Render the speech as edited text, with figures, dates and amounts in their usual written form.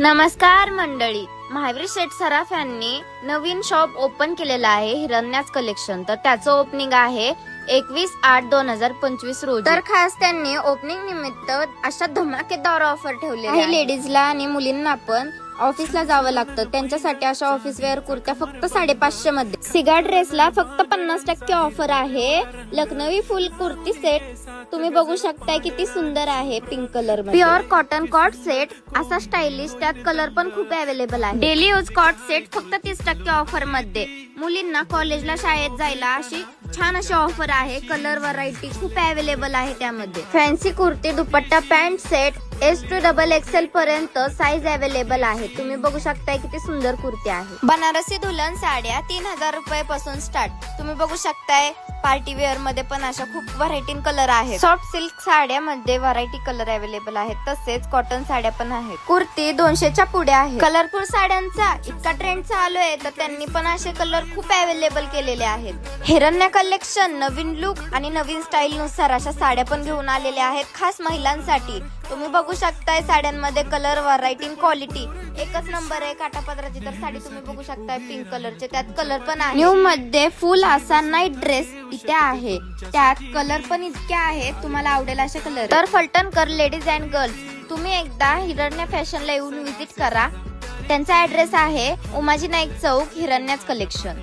नमस्कार मंडळी, महावीर शेठ सराफ यांनी नवीन शॉप ओपन केलेला आहे हिरण्याच कलेक्शन. तर त्याचं ओपनिंग आहे 21/8/2025 रोजी. तर खास त्यांनी ओपनिंग निमित्त अशा धमाकेदार ऑफर ठेवलेल्या आहे. लेडीजला आणि मुलींना पण ऑफिसला जावं लागतं, त्यांच्यासाठी अशा ऑफिस वेअर कुर्त्या फक्त 550 मध्ये. सिगा ड्रेसला फक्त 50% ऑफर आहे. लखनवी फुल कुर्ती सेट तुम्ही बघू शकताय, किती सुंदर आहे. पिंक कलर मध्ये प्युअर कॉटन कॉट सेट असा स्टाइलिश, त्यात कलर पण खूप अवेलेबल आहे. डेली यूज कॉट सेट फक्त 30% ऑफर मध्ये. मुलींना कॉलेजला शाळेत जायला अशी छान अशी ऑफर आहे. कलर व्हरायटी खूप अवेलेबल आहे त्यामध्ये. Fancy kurti dupatta pant set S to XXL पर्यंत साईज अवेलेबल आहे. तुम्ही बघू शकताय किती सुंदर कुर्ती आहे. बनारसी दुल्हन साड्या 3000 रुपये पासून स्टार्ट. तुम्ही बघू शकताय पार्टी वेअर मध्ये पण अशा खूप व्हरायटी कलर आहेत. सॉफ्ट सिल्क साड्यामध्ये व्हरायटी कलर अवेलेबल आहेत. तसेच कॉटन साड्या पण आहेत. कुर्ती 200च्या पुढे आहे. कलरफुल साड्यांचा इतका ट्रेंड चालू आहे, तर त्यांनी पण असे कलर खूप अवेलेबल केलेले आहेत. हिरण्य कलेक्शन नवीन लुक आणि नवीन स्टाईल नुसार अशा साड्या पण घेऊन आलेल्या आहेत, खास महिलांसाठी. तुम्ही बघू शकताय साड्यांमध्ये कलर व्हरायटी क्वालिटी एकच नंबर आहे. काठापदराची तर साडी तुम्ही बघू शकताय पिंक कलरचे, त्यात कलर पण आहे. न्यू मध्ये फुल असा नाईट ड्रेस इथे आहे, त्यात कलर पण इतके आहेत, तुम्हाला आवडेल असे कलर. तर फलटणकर लेडीज अँड गर्ल्स, तुम्ही एकदा हिरण्य फॅशनला येऊन विजिट करा. त्यांचा ऍड्रेस आहे उमाजी नाईक चौक, हिरण्याच कलेक्शन.